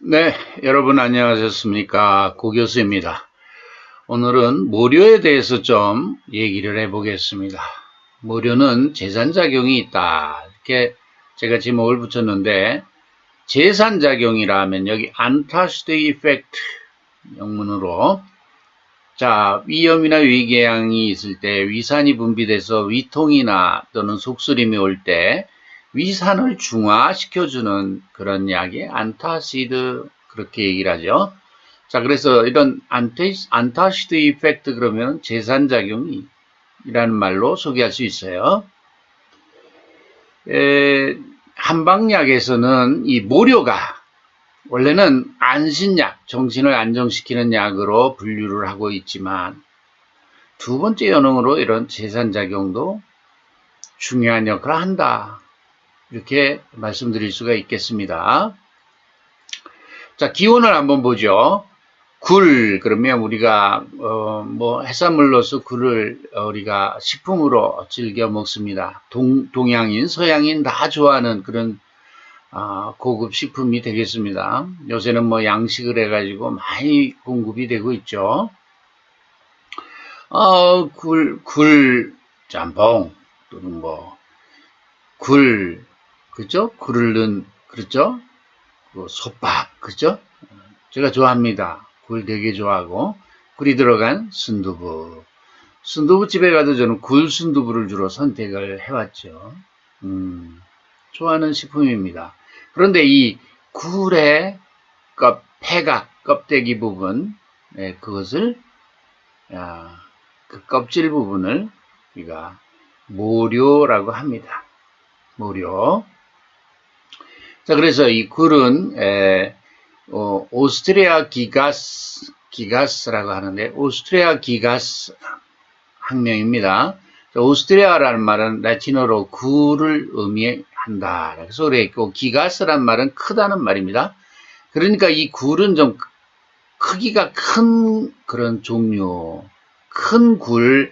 네, 여러분 안녕하셨습니까? 고 교수입니다. 오늘은 모료에 대해서 좀 얘기를 해보겠습니다. 모료는 재산작용이 있다. 이렇게 제가 제목을 붙였는데, 재산작용이라면 여기 untouched effect 영문으로, 자, 위험이나 위궤양이 있을 때 위산이 분비돼서 위통이나 또는 속쓰림이 올 때 위산을 중화시켜주는 그런 약이 안타시드 그렇게 얘기를 하죠. 자, 그래서 이런 안타시드 이펙트 그러면 재산작용이라는 말로 소개할 수 있어요. 한방약에서는 이 모료가 원래는 안신약, 정신을 안정시키는 약으로 분류를 하고 있지만 두 번째 연능으로 이런 재산작용도 중요한 역할을 한다. 이렇게 말씀드릴 수가 있겠습니다. 자, 기원을 한번 보죠. 굴, 그러면 우리가, 해산물로서 굴을 우리가 식품으로 즐겨 먹습니다. 동양인, 서양인 다 좋아하는 그런, 고급 식품이 되겠습니다. 요새는 뭐 양식을 해가지고 많이 공급이 되고 있죠. 굴, 짬뽕, 또는 그죠? 굴을 넣은, 그렇죠? 솥밥, 그죠? 제가 좋아합니다. 굴 되게 좋아하고, 굴이 들어간 순두부. 순두부집에 가도 저는 굴 순두부를 주로 선택을 해왔죠. 좋아하는 식품입니다. 그런데 이 굴의 폐각, 껍데기 부분, 그것을, 그 껍질 부분을 우리가 모료라고 합니다. 모료. 자, 그래서 이 굴은 오스트리아 기가스라고 하는데 오스트리아 기가스 학명입니다. 오스트리아라는 말은 라틴어로 굴을 의미한다. 그래서 그랬고 기가스라는 말은 크다는 말입니다. 그러니까 이 굴은 좀 크기가 큰 그런 종류, 큰 굴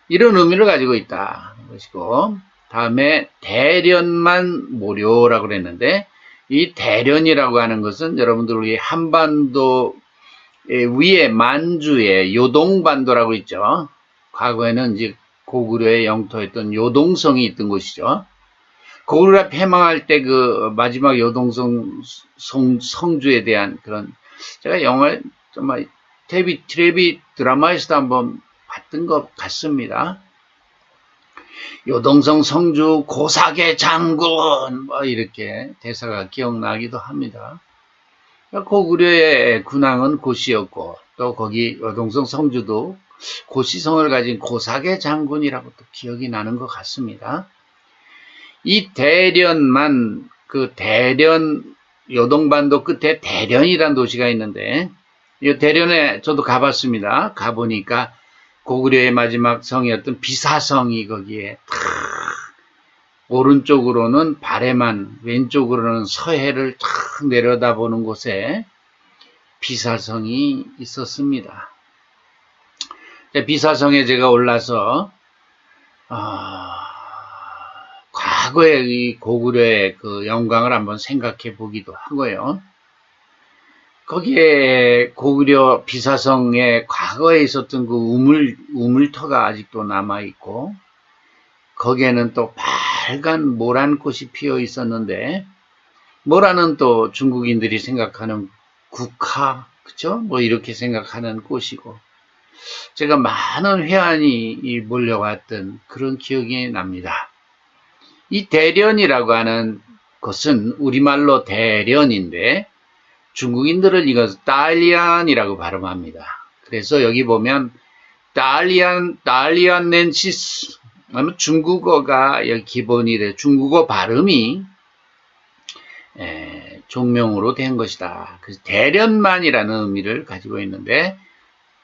이런 의미를 가지고 있다. 것이고 다음에 대련만 모료라고 그랬는데 이 대련이라고 하는 것은 여러분들 우리 한반도 위에 만주에 요동반도라고 있죠. 과거에는 이제 고구려의 영토였던 요동성이 있던 곳이죠. 고구려가 패망할 때 그 마지막 요동성 성주에 대한 그런 제가 영화 정말 텔레비 드라마에서도 한번 봤던 것 같습니다. 요동성 성주 고사계 장군 뭐 이렇게 대사가 기억나기도 합니다. 고구려의 군왕은 고시였고 또 거기 요동성 성주도 고시성을 가진 고사계 장군이라고 또 기억이 나는 것 같습니다. 이 대련만 그 대련 요동반도 끝에 대련이라는 도시가 있는데 이 대련에 저도 가봤습니다. 가보니까 고구려의 마지막 성이었던 비사성이 거기에 오른쪽으로는 발해만, 왼쪽으로는 서해를 탁 내려다보는 곳에 비사성이 있었습니다. 비사성에 제가 올라서 과거의 이 고구려의 그 영광을 한번 생각해 보기도 하고요. 거기에 고구려 비사성에 과거에 있었던 그 우물터가 아직도 남아있고 거기에는 또 빨간 모란 꽃이 피어 있었는데 모란은 또 중국인들이 생각하는 국화, 그쵸? 뭐 이렇게 생각하는 꽃이고 제가 많은 회한이 몰려왔던 그런 기억이 납니다. 이 대련이라고 하는 것은 우리말로 대련인데 중국인들은 이것을 달리안이라고 발음합니다. 그래서 여기 보면 달리안넨시스 중국어가 여기 기본이 돼 중국어 발음이 종명으로 된 것이다. 그래서 대련만이라는 의미를 가지고 있는데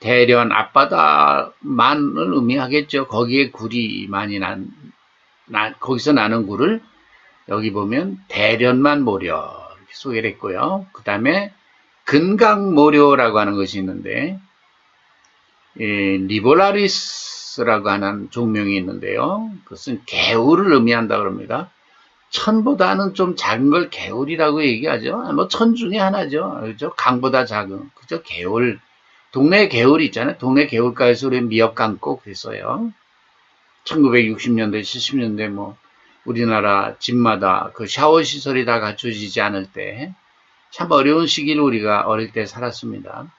대련 앞바다만을 의미하겠죠. 거기에 굴이 많이 거기서 나는 굴을 여기 보면 대련만 모려 이렇게 소개를 했고요. 그 다음에 근강모료라고 하는 것이 있는데 리볼라리스라고 하는 종명이 있는데요. 그것은 개울을 의미한다 그럽니다. 천보다는 좀 작은 걸 개울이라고 얘기하죠. 뭐 천 중에 하나죠. 그죠? 강보다 작은, 그죠? 개울. 동네 개울 있잖아요. 동네 개울가에서 우리 미역 감고 그랬어요. 1960년대, 70년대 뭐 우리나라 집마다 그 샤워 시설이 다 갖춰지지 않을 때 참 어려운 시기를 우리가 어릴 때 살았습니다.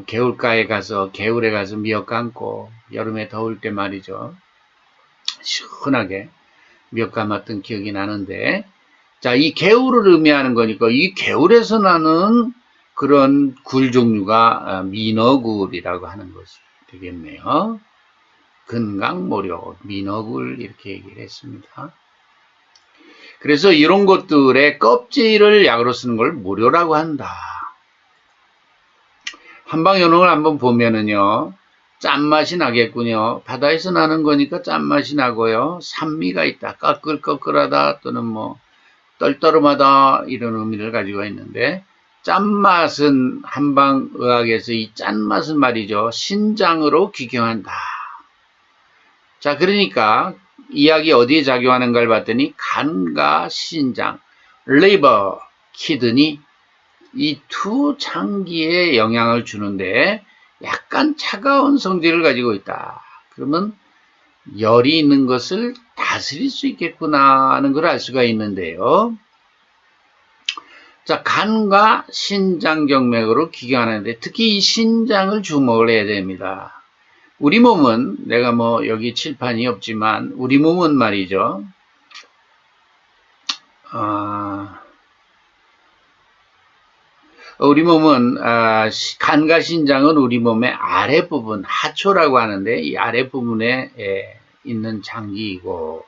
개울가에 가서 개울에 가서 미역 감고 여름에 더울 때 말이죠. 시원하게 미역 감았던 기억이 나는데, 자, 이 개울을 의미하는 거니까 이 개울에서 나는 그런 굴 종류가 민어굴이라고 하는 것이 되겠네요. 근강모료, 민어굴 이렇게 얘기를 했습니다. 그래서 이런 것들의 껍질을 약으로 쓰는 걸 모료라고 한다. 한방연홍을 한번 보면은요, 짠맛이 나겠군요. 바다에서 나는 거니까 짠맛이 나고요. 산미가 있다. 까끌까끌하다 또는 뭐 떨떠름하다 이런 의미를 가지고 있는데, 짠맛은 한방의학에서 이 짠맛은 말이죠. 신장으로 귀경한다. 자, 그러니까 이 약이 어디에 작용하는가를 봤더니 간과 신장, 리버, 키드니 이 두 장기에 영향을 주는데 약간 차가운 성질을 가지고 있다. 그러면 열이 있는 것을 다스릴 수 있겠구나 하는 걸 알 수가 있는데요. 자, 간과 신장경맥으로 귀경하는데 특히 이 신장을 주목을 해야 됩니다. 우리 몸은 내가 뭐 여기 칠판이 없지만 우리 몸은 말이죠. 우리 몸은 간과 신장은 우리 몸의 아랫부분 하초라고 하는데 이 아랫부분에 있는 장기이고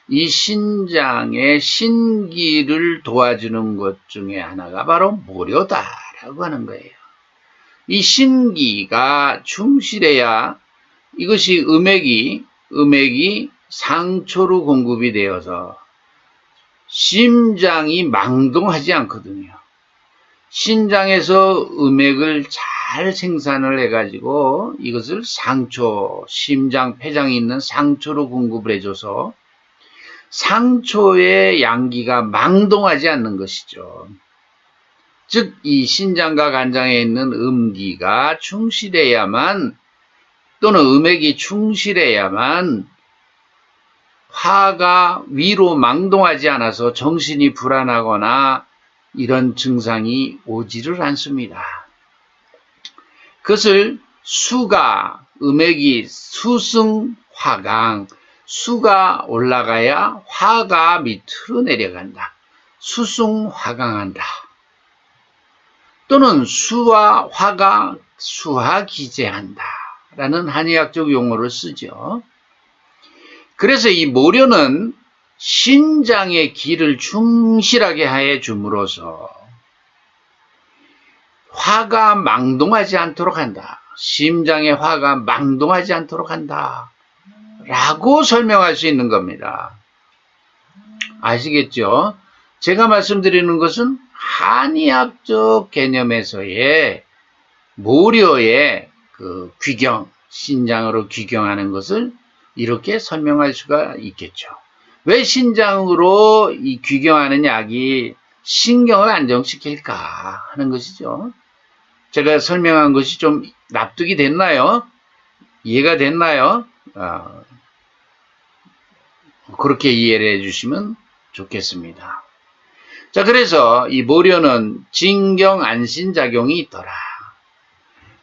이 신장의 신기를 도와주는 것 중에 하나가 바로 모료다라고 하는 거예요. 이 신기가 충실해야 이것이 음액이 상초로 공급이 되어서 심장이 망동하지 않거든요. 신장에서 음액을 잘 생산을 해가지고 이것을 상초, 심장, 폐장이 있는 상초로 공급을 해줘서 상초의 양기가 망동하지 않는 것이죠. 즉, 이 신장과 간장에 있는 음기가 충실해야만 또는 음액이 충실해야만 화가 위로 망동하지 않아서 정신이 불안하거나 이런 증상이 오지를 않습니다. 그것을 수가, 음액이 수승화강, 수가 올라가야 화가 밑으로 내려간다. 수승화강한다. 또는 수와 화가 수하기재한다. 라는 한의학적 용어를 쓰죠. 그래서 이 모료는 신장의 기를 충실하게 해 줌으로써 화가 망동하지 않도록 한다. 심장의 화가 망동하지 않도록 한다. 라고 설명할 수 있는 겁니다. 아시겠죠? 제가 말씀드리는 것은 한의학적 개념에서의 모료의 그 귀경, 신장으로 귀경하는 것을 이렇게 설명할 수가 있겠죠. 왜 신장으로 이 귀경하는 약이 신경을 안정시킬까 하는 것이죠. 제가 설명한 것이 좀 납득이 됐나요? 이해가 됐나요? 그렇게 이해를 해주시면 좋겠습니다. 자, 그래서 이 모료는 진경안신작용이 있더라.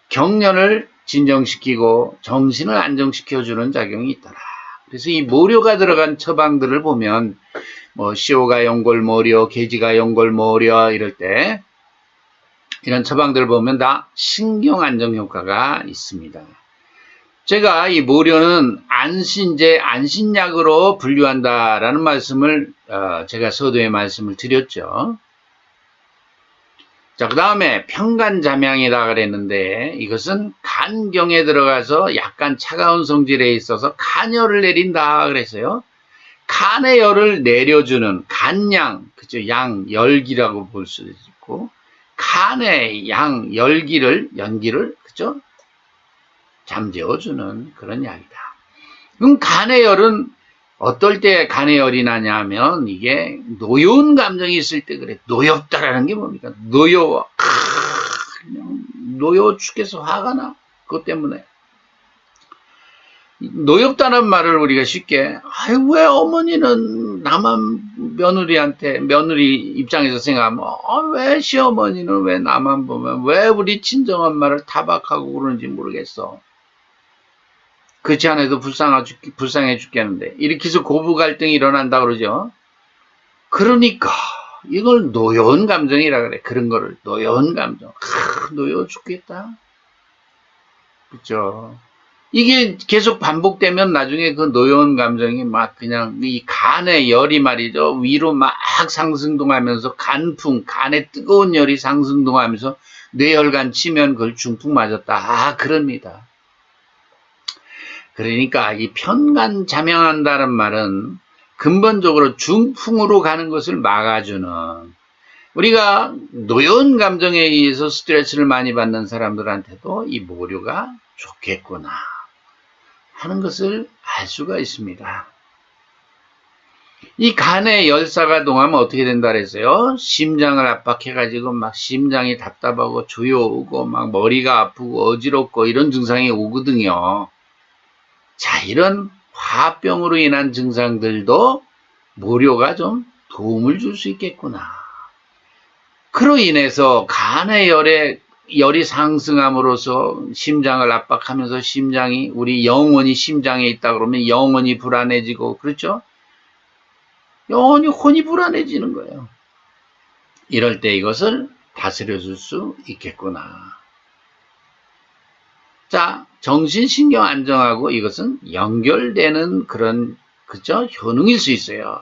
경련을 진정시키고 정신을 안정시켜주는 작용이 있더라. 그래서 이 모료가 들어간 처방들을 보면 뭐 시오가 연골모료, 계지가 연골모료 이럴 때 이런 처방들을 보면 다 신경 안정 효과가 있습니다. 제가 이 모료는 안신제, 안신약으로 분류한다라는 말씀을 제가 서두에 말씀을 드렸죠. 자, 그 다음에 평간잠양이라 그랬는데 이것은 간경에 들어가서 약간 차가운 성질에 있어서 간열을 내린다 그랬어요. 간의 열을 내려주는 간양, 그죠? 양, 열기라고 볼 수도 있고 간의 양, 연기를 그죠? 잠재워주는 그런 약이다. 그럼 간의 열은 어떨 때 간에 열이 나냐 하면 이게 노여운 감정이 있을 때 그래. 노엽다라는 게 뭡니까? 노여워. 그냥 노여워 죽겠어. 화가 나. 그것 때문에. 노엽다는 말을 우리가 쉽게 아유 왜 어머니는 나만 며느리 입장에서 생각하면 왜 시어머니는 왜 나만 보면 왜 우리 친정엄마를 타박하고 그러는지 모르겠어. 그렇지 않아도 불쌍해 죽겠는데 이렇게 해서 고부 갈등이 일어난다 그러죠. 그러니까 이걸 노여운 감정이라 그래. 그런 거를 노여운 감정. 노여워 죽겠다. 그렇죠. 이게 계속 반복되면 나중에 그 노여운 감정이 막 그냥 이 간의 열이 말이죠. 위로 막 상승동하면서 간풍, 간의 뜨거운 열이 상승동하면서 뇌혈관 치면 그걸 중풍 맞았다. 그럽니다. 그러니까 이 편간자명한다는 말은 근본적으로 중풍으로 가는 것을 막아주는 우리가 노여운 감정에 의해서 스트레스를 많이 받는 사람들한테도 이 모료가 좋겠구나 하는 것을 알 수가 있습니다. 이 간에 열사가 동하면 어떻게 된다 그랬어요? 심장을 압박해가지고 막 심장이 답답하고 조여오고 막 머리가 아프고 어지럽고 이런 증상이 오거든요. 자, 이런 화병으로 인한 증상들도 모료가 좀 도움을 줄 수 있겠구나. 그로 인해서 간의 열이 상승함으로써 심장을 압박하면서 심장이 우리 영혼이 심장에 있다 그러면 영혼이 불안해지고 그렇죠? 영혼이 혼이 불안해지는 거예요. 이럴 때 이것을 다스려 줄 수 있겠구나. 자, 정신신경 안정하고 이것은 연결되는 그런 그죠? 효능일 수 있어요.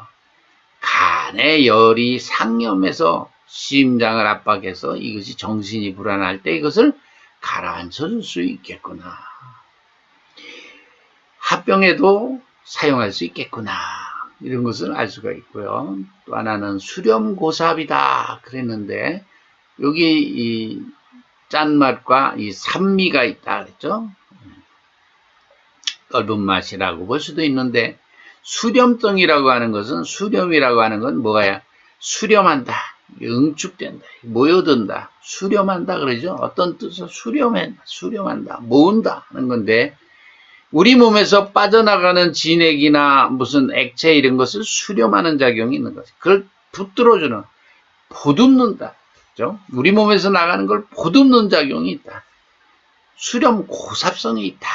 간의 열이 상염해서 심장을 압박해서 이것이 정신이 불안할 때 이것을 가라앉혀 줄 수 있겠구나. 합병에도 사용할 수 있겠구나. 이런 것을 알 수가 있고요. 또 하나는 수렴고삽이다 그랬는데 여기 이 짠맛과 이 산미가 있다 그랬죠. 떫은 맛이라고 볼 수도 있는데 수렴성이라고 하는 것은 수렴이라고 하는 건 뭐야? 수렴한다. 응축된다. 모여든다. 수렴한다 그러죠. 어떤 뜻으로 수렴한다. 모은다 하는 건데 우리 몸에서 빠져나가는 진액이나 무슨 액체 이런 것을 수렴하는 작용이 있는 거죠. 그걸 붙들어주는 보듬는다. 그렇죠? 우리 몸에서 나가는 걸 보듬는 작용이 있다. 수렴 고삽성이 있다.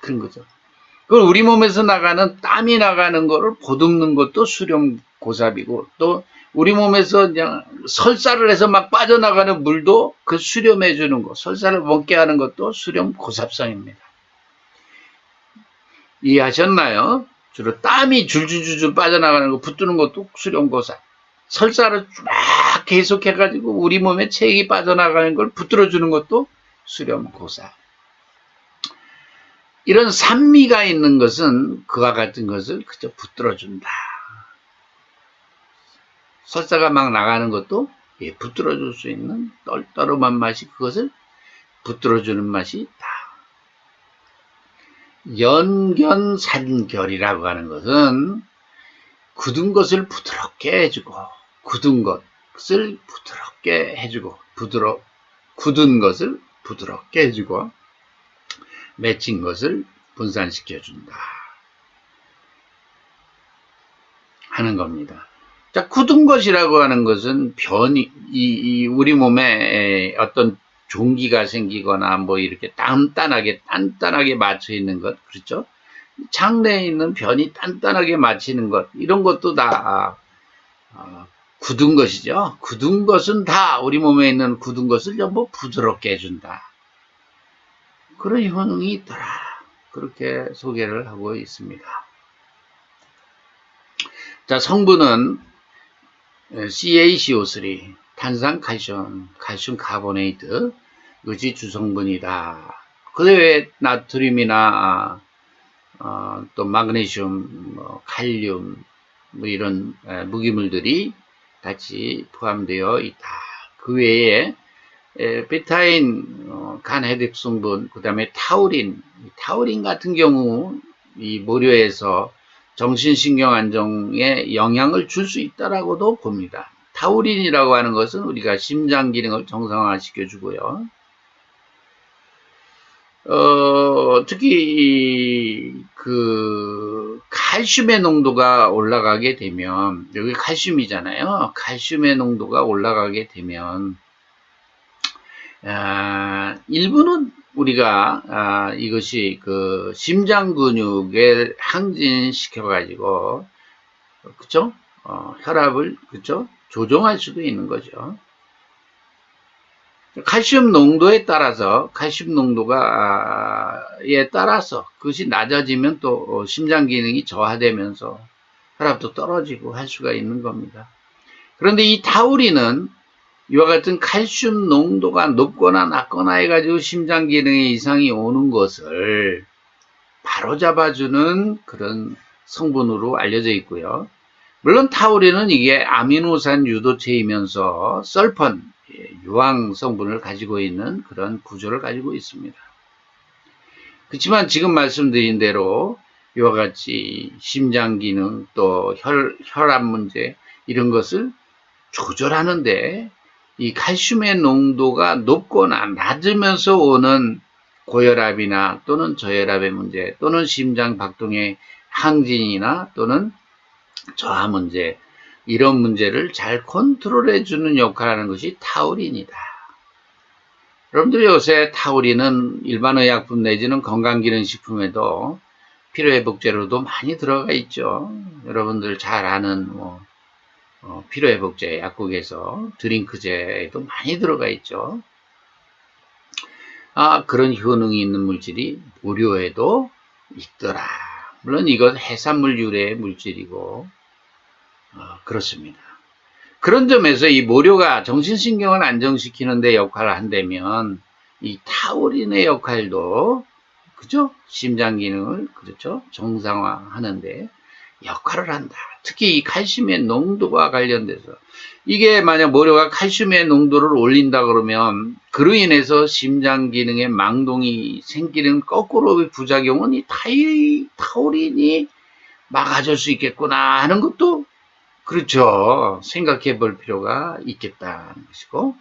그런 거죠. 그걸 우리 몸에서 나가는 땀이 나가는 거를 보듬는 것도 수렴 고삽이고 또 우리 몸에서 그냥 설사를 해서 막 빠져나가는 물도 그 수렴해 주는 거, 설사를 먹게 하는 것도 수렴 고삽성입니다. 이해하셨나요? 주로 땀이 줄줄줄줄 빠져나가는 거 붙드는 것도 수렴 고삽. 설사를 막 계속해가지고 우리 몸에 체액이 빠져나가는 걸 붙들어 주는 것도 수렴 고삽. 이런 산미가 있는 것은 그와 같은 것을 그저 붙들어준다. 설사가 막 나가는 것도 붙들어줄 수 있는 떨떠름한 맛이 그것을 붙들어주는 맛이 있다. 연견산결이라고 하는 것은 굳은 것을 부드럽게 해주고 굳은 것을 부드럽게 해주고 굳은 것을 부드럽게 해주고 맺힌 것을 분산시켜준다 하는 겁니다. 자, 굳은 것이라고 하는 것은 우리 몸에 어떤 종기가 생기거나 뭐 이렇게 단단하게 맞춰 있는 것, 그렇죠? 장내에 있는 변이 단단하게 맞히는 것, 이런 것도 다 굳은 것이죠. 굳은 것은 다 우리 몸에 있는 굳은 것을 전부 부드럽게 해준다. 그런 효능이 있더라. 그렇게 소개를 하고 있습니다. 자, 성분은 CaCO3, 탄산칼슘, 칼슘 카보네이트, 이것이 주성분이다. 그 외에 나트륨이나 또 마그네슘, 칼륨, 이런 무기물들이 같이 포함되어 있다. 그 외에 베타인, 간해독 성분, 그 다음에 타우린 같은 경우 이 모료에서 정신신경 안정에 영향을 줄 수 있다라고도 봅니다. 타우린이라고 하는 것은 우리가 심장 기능을 정상화시켜 주고요. 특히 그 칼슘의 농도가 올라가게 되면, 여기 칼슘이잖아요. 칼슘의 농도가 올라가게 되면 일부는 우리가 이것이 그 심장 근육을 항진시켜 가지고, 그쵸? 혈압을, 그쵸? 조정할 수도 있는 거죠. 칼슘 농도에 따라서, 칼슘 농도가에 따라서 그것이 낮아지면 또 심장 기능이 저하되면서 혈압도 떨어지고 할 수가 있는 겁니다. 그런데 이 타우린은 이와 같은 칼슘 농도가 높거나 낮거나 해가지고 심장 기능에 이상이 오는 것을 바로잡아주는 그런 성분으로 알려져 있고요. 물론 타우린은 이게 아미노산 유도체이면서 설펀, 유황 성분을 가지고 있는 그런 구조를 가지고 있습니다. 그렇지만 지금 말씀드린 대로 이와 같이 심장 기능 또 혈압 문제 이런 것을 조절하는데 이 칼슘의 농도가 높거나 낮으면서 오는 고혈압이나 또는 저혈압의 문제 또는 심장 박동의 항진이나 또는 저하 문제, 이런 문제를 잘 컨트롤해 주는 역할을 하는 것이 타우린이다. 여러분들 요새 타우린은 일반 의약품 내지는 건강기능식품에도 피로회복제로도 많이 들어가 있죠. 여러분들 잘 아는 피로회복제 약국에서 드링크제에도 많이 들어가 있죠. 그런 효능이 있는 물질이 무료에도 있더라. 물론 이건 해산물 유래의 물질이고 그렇습니다. 그런 점에서 이 모료가 정신신경을 안정시키는 데 역할을 한다면 이 타우린의 역할도, 그죠? 심장 기능을, 그렇죠? 정상화하는데 역할을 한다. 특히 이 칼슘의 농도와 관련돼서, 이게 만약 모료가 칼슘의 농도를 올린다 그러면 그로 인해서 심장 기능에 망동이 생기는 거꾸로 부작용은 이 타우린이 막아줄 수 있겠구나 하는 것도, 그렇죠, 생각해 볼 필요가 있겠다는 것이고,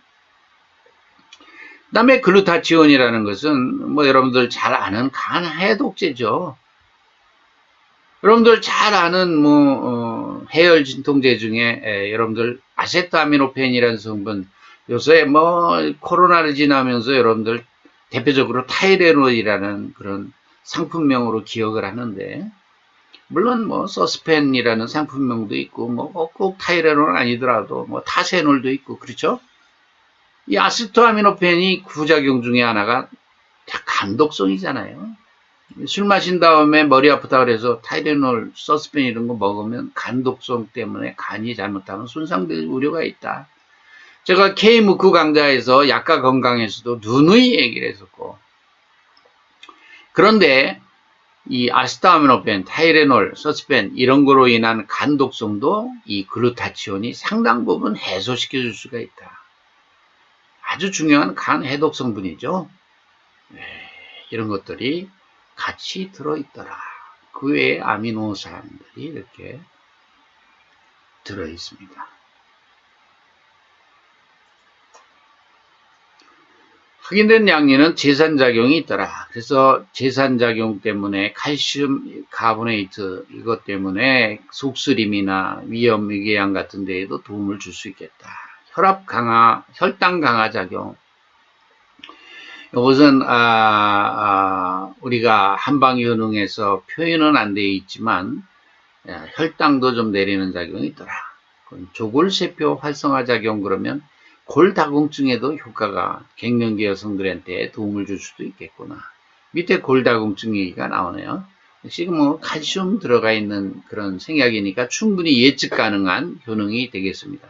그 다음에 글루타치온이라는 것은 여러분들 잘 아는 간 해독제죠. 여러분들 잘 아는 해열 진통제 중에 여러분들 아세트아미노펜이라는 성분, 요새 코로나를 지나면서 여러분들 대표적으로 타이레놀이라는 그런 상품명으로 기억을 하는데, 물론 서스펜이라는 상품명도 있고 꼭 타이레놀 아니더라도 타세놀도 있고, 그렇죠? 이 아세트아미노펜이 부작용 중에 하나가 간독성이잖아요. 술 마신 다음에 머리 아프다 그래서 타이레놀, 서스펜 이런 거 먹으면 간독성 때문에 간이 잘못하면 손상될 우려가 있다. 제가 K무크 강좌에서 약과 건강에서도 누누이 얘기를 했었고, 그런데 이 아세트아미노펜, 타이레놀, 서스펜 이런 거로 인한 간독성도 이 글루타치온이 상당 부분 해소시켜 줄 수가 있다. 아주 중요한 간 해독 성분이죠. 이런 것들이 같이 들어있더라. 그 외에 아미노산들이 이렇게 들어있습니다. 확인된 양리는 제산작용이 있더라. 그래서 제산작용 때문에 칼슘 카보네이트 이것 때문에 속쓰림이나 위염, 위궤양 같은 데에도 도움을 줄 수 있겠다. 혈압 강화, 혈당 강화 작용. 이것은 우리가 한방 효능에서 표현은 안 되어 있지만 혈당도 좀 내리는 작용이 있더라. 조골세포 활성화 작용, 그러면 골다공증에도 효과가, 갱년기 여성들한테 도움을 줄 수도 있겠구나. 밑에 골다공증 얘기가 나오네요. 지금 칼슘 들어가 있는 그런 생약이니까 충분히 예측 가능한 효능이 되겠습니다.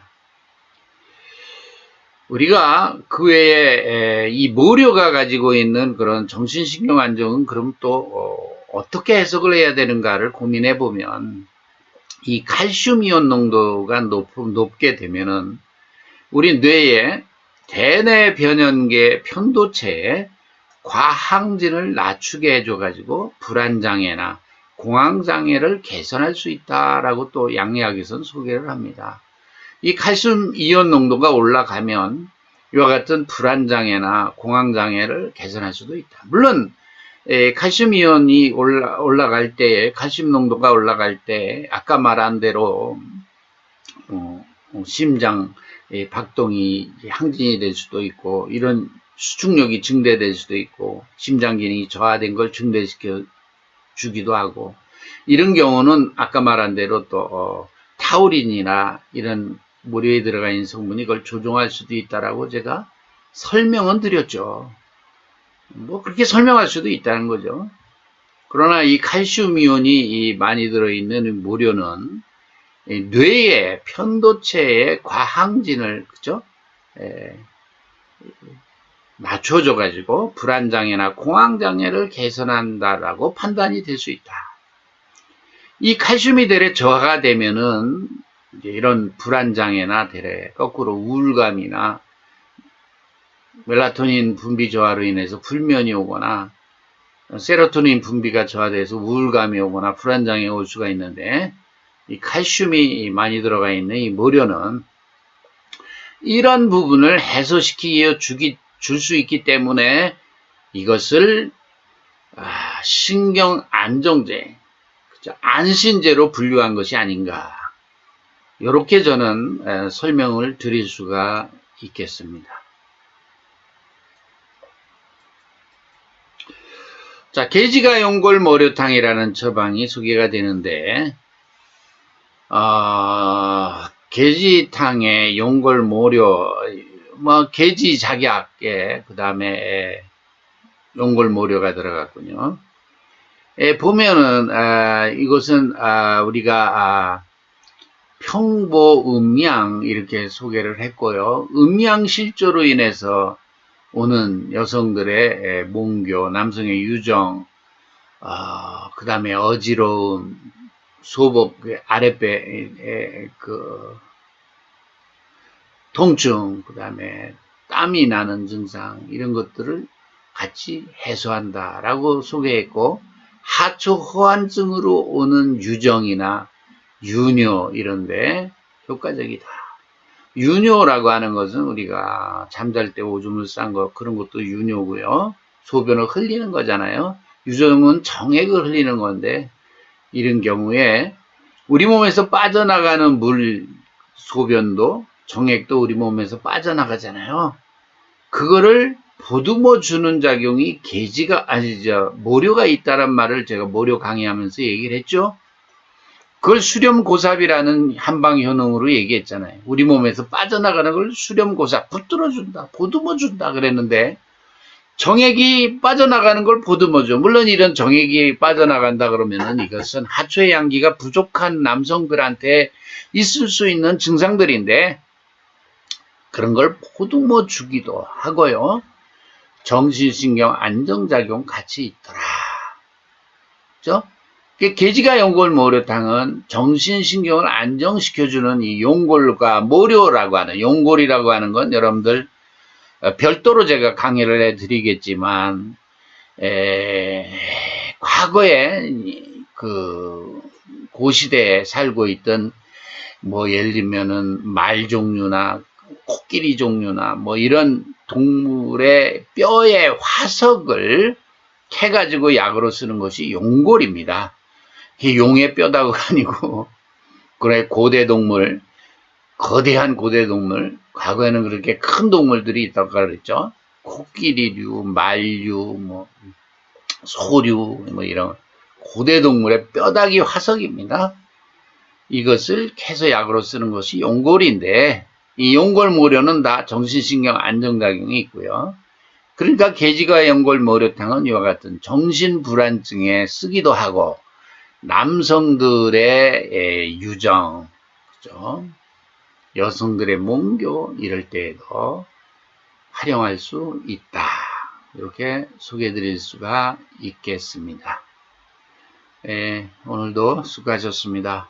우리가 그 외에 이 모료가 가지고 있는 그런 정신신경 안정은 그럼 또 어떻게 해석을 해야 되는가를 고민해 보면, 이 칼슘 이온 농도가 높게 되면은 우리 뇌의 대뇌 변연계 편도체에 과항진을 낮추게 해줘 가지고 불안장애나 공황장애를 개선할 수 있다라고 또 양리학에서는 소개를 합니다. 이 칼슘 이온 농도가 올라가면 이와 같은 불안장애나 공황장애를 개선할 수도 있다. 물론 칼슘 이온이 올라갈 때, 칼슘 농도가 올라갈 때 아까 말한 대로 심장 박동이 항진이 될 수도 있고, 이런 수축력이 증대될 수도 있고, 심장 기능이 저하된 걸 증대시켜 주기도 하고, 이런 경우는 아까 말한 대로 또 타우린이나 이런 모료에 들어가 있는 성분이 그걸 조종할 수도 있다라고 제가 설명은 드렸죠. 뭐 그렇게 설명할 수도 있다는 거죠. 그러나 이 칼슘 이온이 많이 들어있는 모료는 뇌의 편도체의 과항진을, 그죠? 낮춰줘 가지고 불안장애나 공황장애를 개선한다라고 판단이 될 수 있다. 이 칼슘이 대래 저하가 되면은 이제 이런 불안장애나 대래 거꾸로 우울감이나 멜라토닌 분비 저하로 인해서 불면이 오거나 세로토닌 분비가 저하돼서 우울감이 오거나 불안장애가 올 수가 있는데, 이 칼슘이 많이 들어가 있는 이 모료는 이런 부분을 해소시키어 줄 수 있기 때문에 이것을 신경 안정제, 그렇죠? 안신제로 분류한 것이 아닌가, 이렇게 저는 설명을 드릴 수가 있겠습니다. 자, 개지가 연골 모료탕이라는 처방이 소개가 되는데, 개지탕에 연골 모료, 뭐 개지 작약에 그 다음에 연골 모료가 들어갔군요. 보면은 이것은 우리가 평보음양 이렇게 소개를 했고요. 음양 실조로 인해서 오는 여성들의 몽교, 남성의 유정, 그 다음에 어지러움, 소복, 아랫배 통증, 그 다음에 땀이 나는 증상, 이런 것들을 같이 해소한다라고 소개했고, 하초 호환증으로 오는 유정이나 유뇨 이런데 효과적이다. 유뇨라고 하는 것은 우리가 잠잘 때 오줌을 싼 거, 그런 것도 유뇨고요. 소변을 흘리는 거잖아요. 유정은 정액을 흘리는 건데, 이런 경우에 우리 몸에서 빠져나가는 물, 소변도, 정액도 우리 몸에서 빠져나가잖아요. 그거를 보듬어 주는 작용이 모료가 있다란 말을 제가 모료 강의하면서 얘기를 했죠. 그걸 수렴고삽이라는 한방 효능으로 얘기했잖아요. 우리 몸에서 빠져나가는 걸 수렴고삽, 붙들어준다, 보듬어준다 그랬는데, 정액이 빠져나가는 걸 보듬어줘. 물론 이런 정액이 빠져나간다 그러면은 이것은 하초의 양기가 부족한 남성들한테 있을 수 있는 증상들인데, 그런 걸 보듬어 주기도 하고요. 정신신경 안정작용 같이 있더라. 그죠? 개지가 연골 모료탕은 정신신경을 안정시켜주는 이 연골과 모료라고 하는, 연골이라고 하는 건 여러분들 별도로 제가 강의를 해드리겠지만, 과거에 고시대에 살고 있던 뭐 예를 들면은 말 종류나 코끼리 종류나 뭐 이런 동물의 뼈의 화석을 캐가지고 약으로 쓰는 것이 용골입니다. 이게 용의 뼈다가 아니고, 그래 고대 동물, 거대한 고대 동물, 과거에는 그렇게 큰 동물들이 있다고 그랬죠. 코끼리류, 말류, 뭐 소류, 뭐 이런 고대 동물의 뼈다귀 화석입니다. 이것을 캐서 약으로 쓰는 것이 용골인데, 이 용골 모료는 다 정신신경 안정작용이 있고요. 그러니까 개지가 연골 모료탕은 이와 같은 정신불안증에 쓰기도 하고, 남성들의 유정, 그죠? 여성들의 몽교 이럴 때에도 활용할 수 있다. 이렇게 소개해 드릴 수가 있겠습니다. 오늘도 수고하셨습니다.